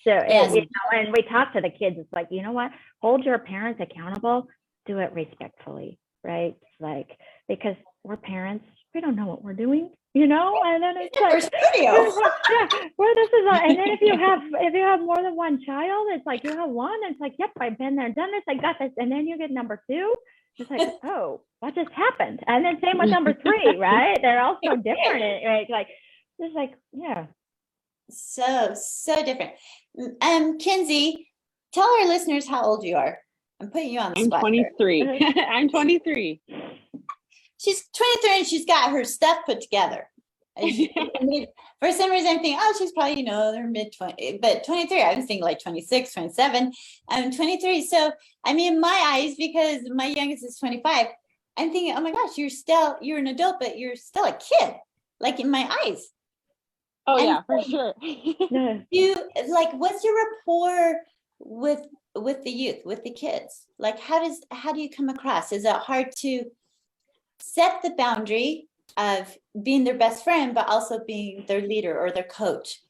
Speaker 3: So, and we talk to the kids, it's like, you know what? Hold your parents accountable, do it respectfully, right? Like, because we're parents, we don't know what we're doing. And then it's like, well, this is, and then if you have more than one child, it's like you have one, it's like, yep, I've been there, done this, I got this, and then you get number 2, it's like, oh, what just happened? And then same with number 3, right? They're all so different, right? Like, it's like, yeah.
Speaker 1: So different. Kinsey, tell our listeners how old you are. I'm putting you on the spot.
Speaker 2: I'm 23. I'm 23.
Speaker 1: She's 23 and she's got her stuff put together. For some reason, I'm thinking, oh, she's probably, her mid-20s, but 23, I was thinking like 26, 27, 23. So, I mean, in my eyes, because my youngest is 25, I'm thinking, oh my gosh, you're an adult, but you're still a kid, like in my eyes.
Speaker 2: Oh,
Speaker 1: And
Speaker 2: yeah, for sure.
Speaker 1: What's your rapport with the youth, with the kids? Like, how do you come across? Is it hard to set the boundary of being their best friend, but also being their leader or their coach?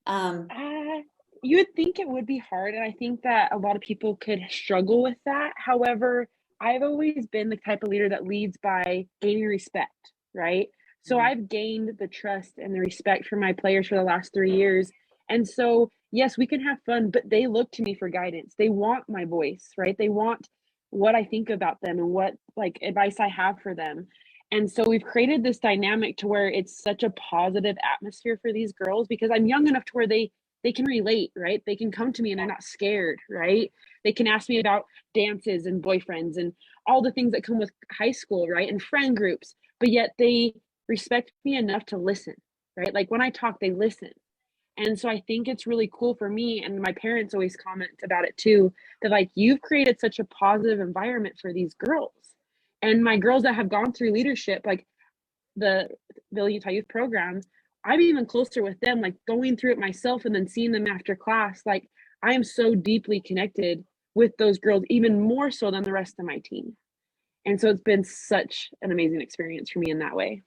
Speaker 2: You would think it would be hard, and I think that a lot of people could struggle with that. However, I've always been the type of leader that leads by gaining respect, right? So I've gained the trust and the respect from my players for the last 3 years. And so, yes, we can have fun, but they look to me for guidance. They want my voice, right? They want what I think about them and what like advice I have for them. And so we've created this dynamic to where it's such a positive atmosphere for these girls because I'm young enough to where they can relate, right? They can come to me and they're not scared, right? They can ask me about dances and boyfriends and all the things that come with high school, right? And friend groups, but yet they respect me enough to listen, right? Like when I talk, they listen. And so I think it's really cool for me, and my parents always comment about it too, that like you've created such a positive environment for these girls. And my girls that have gone through leadership, like the Utah Youth Program, I'm even closer with them, like going through it myself and then seeing them after class. Like I am so deeply connected with those girls, even more so than the rest of my team. And so it's been such an amazing experience for me in that way.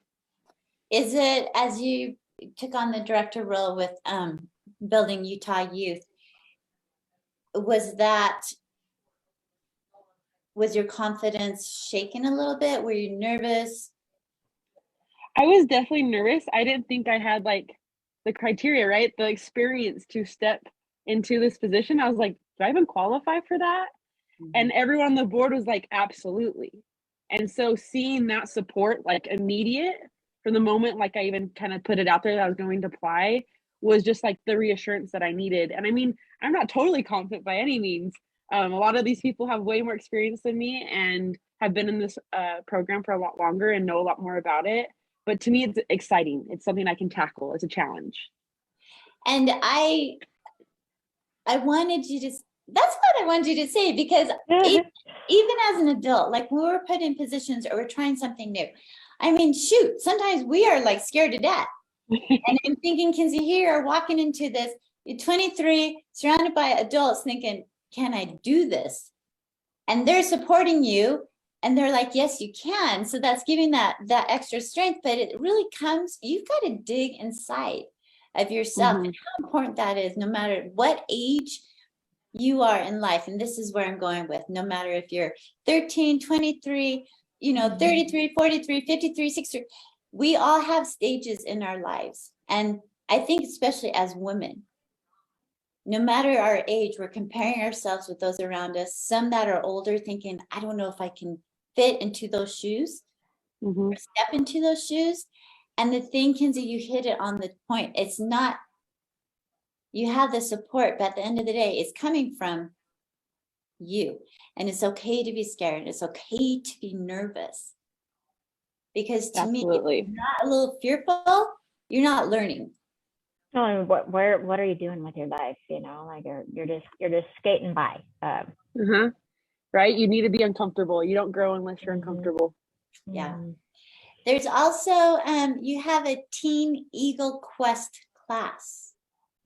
Speaker 1: Is it, as you took on the director role with building Utah Youth, was your confidence shaken a little bit? Were you nervous?
Speaker 2: I was definitely nervous. I didn't think I had like the criteria, right? The experience to step into this position. I was like, do I even qualify for that? And everyone on the board was like, absolutely. And so seeing that support, like immediate from the moment, like I even kind of put it out there that I was going to apply, was just like the reassurance that I needed. And I mean, I'm not totally confident by any means. A lot of these people have way more experience than me and have been in this program for a lot longer and know a lot more about it. But to me, it's exciting. It's something I can tackle. It's a challenge.
Speaker 1: And I wanted you to, that's what I wanted you to say, because even as an adult, like when we're put in positions or we're trying something new, I mean, shoot, sometimes we are like scared to death. And I'm thinking, Kinsey, here, walking into this, you're 23, surrounded by adults thinking, can I do this? And they're supporting you. And they're like, yes, you can. So that's giving that extra strength. But it really comes, you've got to dig inside of yourself and how important that is, no matter what age you are in life. And this is where I'm going with, no matter if you're 13, 23, 33, 43, 53, 60, we all have stages in our lives. And I think especially as women, no matter our age, we're comparing ourselves with those around us, some that are older thinking, I don't know if I can fit into those shoes, or step into those shoes. And the thing, Kinsey, you hit it on the point. It's not, you have the support, but at the end of the day, it's coming from you. And it's okay to be scared. It's okay to be nervous. Because to me, if you're not a little fearful, you're not learning.
Speaker 3: Oh, and what are you doing with your life? Like you're just skating by.
Speaker 2: Right? You need to be uncomfortable. You don't grow unless you're uncomfortable.
Speaker 1: Yeah. There's also you have a Teen Eagle Quest class.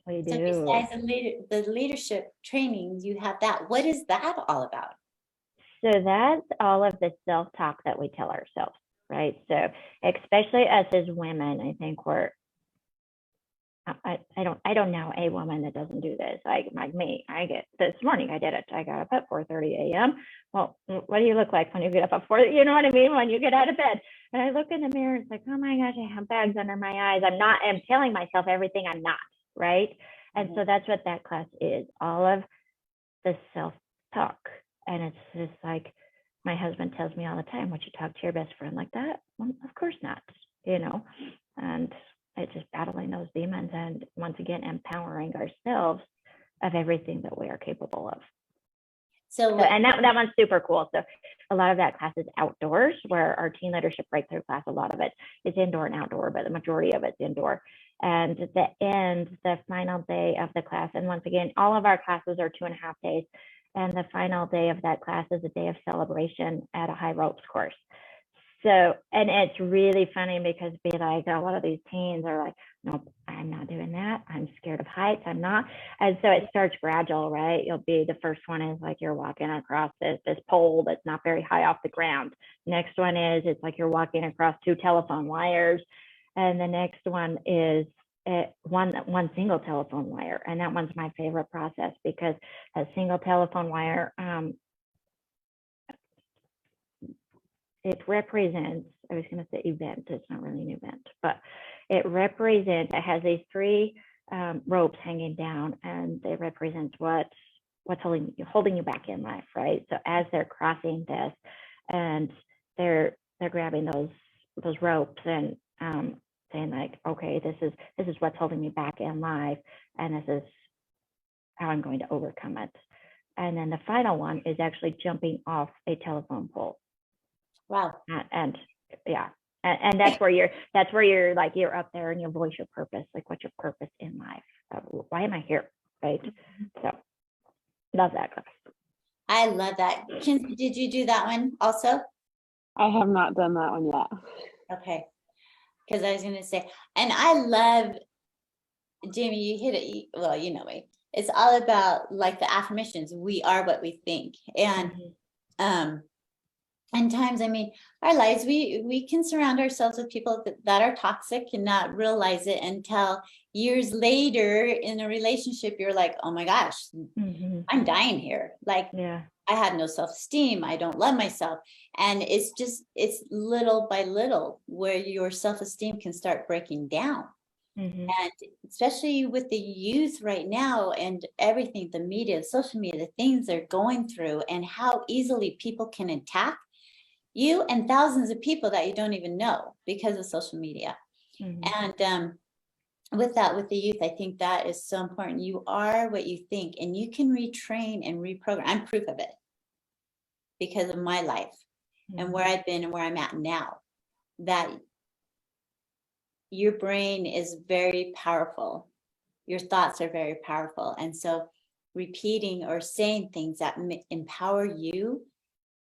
Speaker 3: We do.
Speaker 1: So besides the leadership training, you have that. What is that all about?
Speaker 3: So that's all of the self-talk that we tell ourselves, right? So especially us as women, I think I don't know a woman that doesn't do this. Like me, this morning I did it. I got up at 4:30 a.m. Well, what do you look like when you get up at 4? You know what I mean? When you get out of bed, and I look in the mirror, it's like, oh my gosh, I have bags under my eyes. I'm telling myself everything I'm not, right? And so that's what that class is, all of the self-talk. And it's just like, my husband tells me all the time, would you talk to your best friend like that? Well, of course not, and it's just battling those demons and once again empowering ourselves of everything that we are capable of.
Speaker 1: So,
Speaker 3: And that one's super cool. So a lot of that class is outdoors, where our teen leadership breakthrough class, a lot of it is indoor and outdoor, but the majority of it's indoor. And the final day of the class, and once again, all of our classes are 2.5 days. And the final day of that class is a day of celebration at a high ropes course. So, and it's really funny because a lot of these teens are like, nope, I'm not doing that. I'm scared of heights. I'm not. And so it starts gradual, right? The first one is like you're walking across this pole that's not very high off the ground. Next one is it's like you're walking across 2 telephone wires. And the next one is one single telephone wire. And that one's my favorite process because a single telephone wire, it represents, I was going to say event, it's not really an event, but it has these 3 ropes hanging down, and they represent what's holding you back in life, right? So as they're crossing this, and they're grabbing those ropes and saying like, okay, this is what's holding me back in life, and this is how I'm going to overcome it. And then the final one is actually jumping off a telephone pole.
Speaker 1: wow.
Speaker 3: And that's where you're like, you're up there and you voice your purpose, like what's your purpose in life? Why am I here? Right. So love that class.
Speaker 1: I love that. Kinsey, did you do that one also?
Speaker 2: I have not done that one yet.
Speaker 1: Okay. Because I was going to say, and I love, Jamie, you hit it. Well, you know me. It's all about like the affirmations. We are what we think. And and times, I mean, our lives, we can surround ourselves with people that are toxic and not realize it until years later in a relationship, you're like, oh my gosh, I'm dying here. Like,
Speaker 3: Yeah.
Speaker 1: I had no self-esteem. I don't love myself. And it's little by little where your self-esteem can start breaking down. And especially with the youth right now and everything, the media, the social media, the things they're going through and how easily people can attack you and thousands of people that you don't even know because of social media. And with the youth, I think that is so important. You are what you think, and you can retrain and reprogram. I'm proof of it because of my life and where I've been and where I'm at now, that your brain is very powerful. Your thoughts are very powerful. And so repeating or saying things that empower you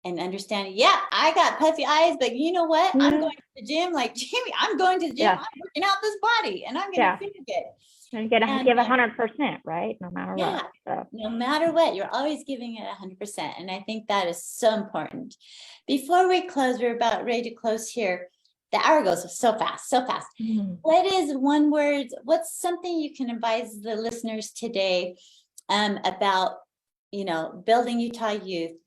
Speaker 1: and understanding, yeah, I got puffy eyes, but you know what? I'm going to the gym like Jamie, I'm going to the gym. I'm working out this body and I'm going to feel good.
Speaker 3: And you got to give 100%, right? No matter what. So.
Speaker 1: No matter what, you're always giving it 100%. And I think that is so important. Before we close, we're about ready to close here. The hour goes so fast, so fast. What is one word? What's something you can advise the listeners today about, building Utah youth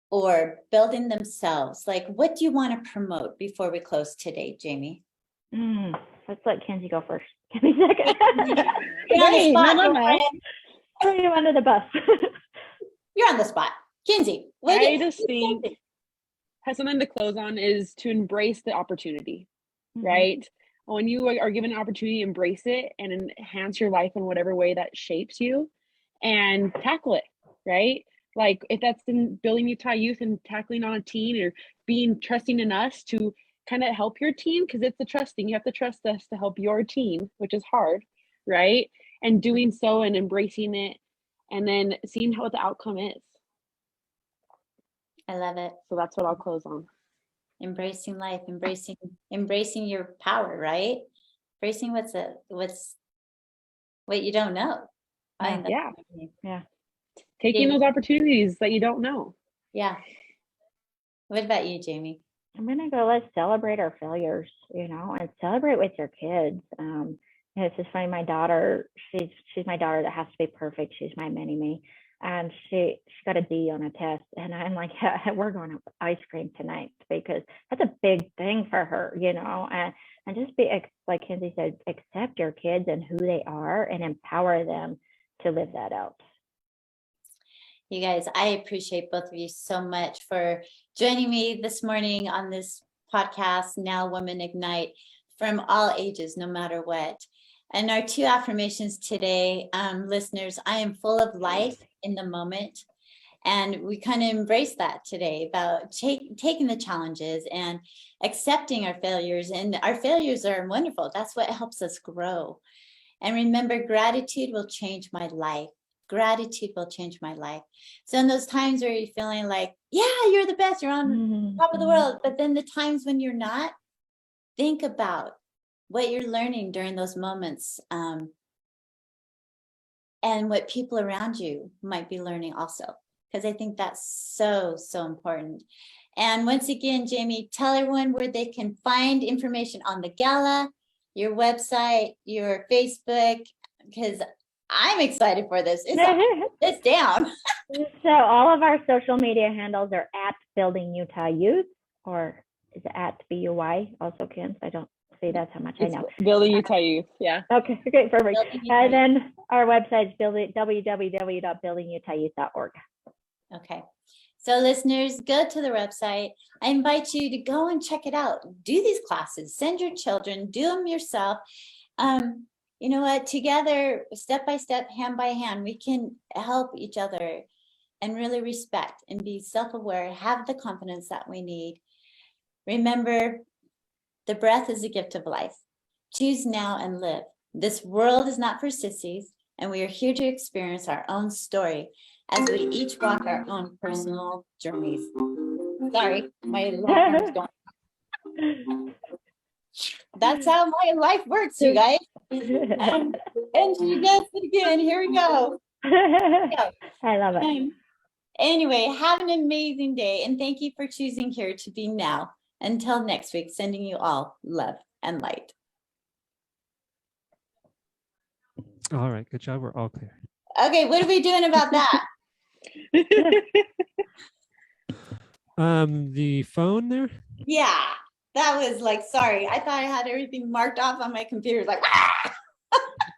Speaker 1: or building themselves? Like, what do you want to promote before we close today, Jamie?
Speaker 3: Let's let Kinsey go first. Give me a second.
Speaker 1: You're on the spot.
Speaker 2: No.
Speaker 3: Throw you under the bus.
Speaker 1: You're on the spot. Kinsey,
Speaker 2: I just think has something to close on is to embrace the opportunity, right? When you are given an opportunity, embrace it and enhance your life in whatever way that shapes you and tackle it, right? Like if that's in building Utah youth and tackling on a teen or trusting in us to kind of help your teen, because it's the trusting. You have to trust us to help your teen, which is hard, right? And doing so and embracing it and then seeing what the outcome is.
Speaker 1: I love it.
Speaker 2: So that's what I'll close on.
Speaker 1: Embracing life, embracing your power, right? Embracing what you don't know.
Speaker 2: Yeah. Taking those opportunities that you don't know.
Speaker 1: Yeah. What about you, Jamie?
Speaker 3: I'm gonna go. Let's celebrate our failures, and celebrate with your kids. It's just funny. My daughter, she's my daughter that has to be perfect. She's my mini me. And she got a D on a test, and I'm like, yeah, we're going to ice cream tonight because that's a big thing for her, and just be, like Kinsey said, accept your kids and who they are and empower them to live that out.
Speaker 1: You guys, I appreciate both of you so much for joining me this morning on this podcast, Now Women Ignite, from all ages, no matter what. And our 2 affirmations today, listeners, I am full of life in the moment. And we kind of embrace that today about taking the challenges and accepting our failures. And our failures are wonderful. That's what helps us grow. And remember, gratitude will change my life. Gratitude will change my life. So in those times where you're feeling like, yeah, you're the best, you're on top of the world. But then the times when you're not, think about what you're learning during those moments. And what people around you might be learning also. Because I think that's so, so important. And once again, Jamie, tell everyone where they can find information on the gala, your website, your Facebook, because I'm excited for this. It's down.
Speaker 3: So all of our social media handles are at Building Utah Youth, or is it at BUY also, Kim? I don't see, that's how much I know.
Speaker 2: Building Utah Youth. Yeah.
Speaker 3: Okay, great, perfect.
Speaker 1: Building Utah
Speaker 3: And then our website is www.buildingutahYouth.org.
Speaker 1: Okay. So listeners, go to the website. I invite you to go and check it out. Do these classes, send your children, do them yourself. You know what, together, step by step, hand by hand, we can help each other and really respect and be self-aware, have the confidence that we need. Remember, the breath is a gift of life. Choose now and live. This world is not for sissies, and we are here to experience our own story as we each walk our own personal journeys. Sorry, my alarm is going. That's how my life works, you guys. And she does it again. Here we go.
Speaker 3: I love it.
Speaker 1: Anyway, have an amazing day, and thank you for choosing here to be now. Until next week, sending you all love and light.
Speaker 4: All right, good job. We're all clear.
Speaker 1: Okay, what are we doing about that?
Speaker 4: The phone there.
Speaker 1: Yeah, that was like, sorry, I thought I had everything marked off on my computer. Like,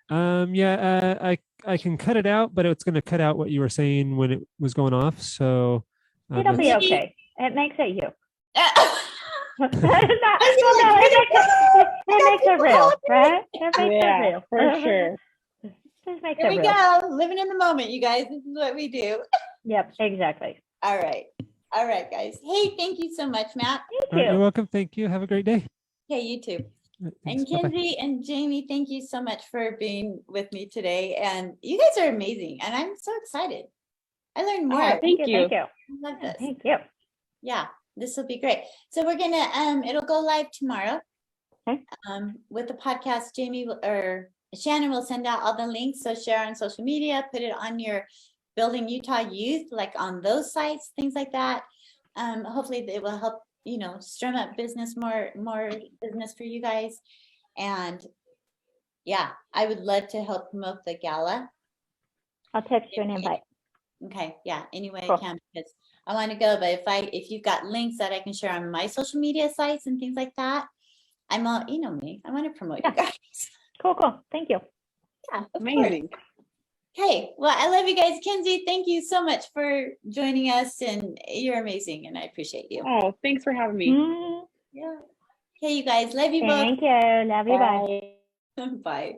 Speaker 4: Yeah, I can cut it out, but it's going to cut out what you were saying when it was going off. So
Speaker 3: It'll be
Speaker 4: that's-
Speaker 3: okay. It makes it you.
Speaker 1: I
Speaker 3: It makes it real, right? It makes it
Speaker 2: Yeah,
Speaker 3: real.
Speaker 2: for sure.
Speaker 3: Just makes
Speaker 1: Here
Speaker 3: it
Speaker 1: we
Speaker 3: real.
Speaker 1: go, living in the moment, you guys. This is what we do.
Speaker 3: Yep, exactly.
Speaker 1: All right, guys. Hey, thank you so much, Matt.
Speaker 4: All right,
Speaker 3: Thank
Speaker 4: you're
Speaker 3: you.
Speaker 4: welcome. Thank you. Have a great day.
Speaker 1: Okay, you too.
Speaker 4: All right,
Speaker 1: And
Speaker 4: thanks. Bye-bye.
Speaker 1: Kenzie and Jamie, thank you so much for being with me today. And you guys are amazing, and I'm so excited. I learned more.
Speaker 2: Oh, thank you.
Speaker 3: Thank you.
Speaker 1: I love this.
Speaker 3: Thank you.
Speaker 1: Yeah, this will be great. So we're gonna it'll go live tomorrow.
Speaker 3: Okay.
Speaker 1: With the podcast, Jamie or Shannon will send out all the links. So share on social media, put it on your Building Utah Youth, like on those sites, things like that. Hopefully it will help, strum up business, more business for you guys. And yeah, I would love to help promote the gala.
Speaker 3: I'll text you an invite.
Speaker 1: Okay, yeah, anyway
Speaker 3: Cool.
Speaker 1: I can, because I want to go, but if you've got links that I can share on my social media sites and things like that, I'm all, you know me, I want to promote you guys.
Speaker 3: Cool. Thank you.
Speaker 1: Yeah, of course.
Speaker 2: Amazing.
Speaker 1: Okay, well, I love you guys. Kenzie, thank you so much for joining us, and you're amazing, and I appreciate you.
Speaker 2: Oh, thanks for having me.
Speaker 3: Mm,
Speaker 1: Yeah. Okay, you guys, love you
Speaker 3: Thank you. Love you. Bye.
Speaker 1: both. Bye.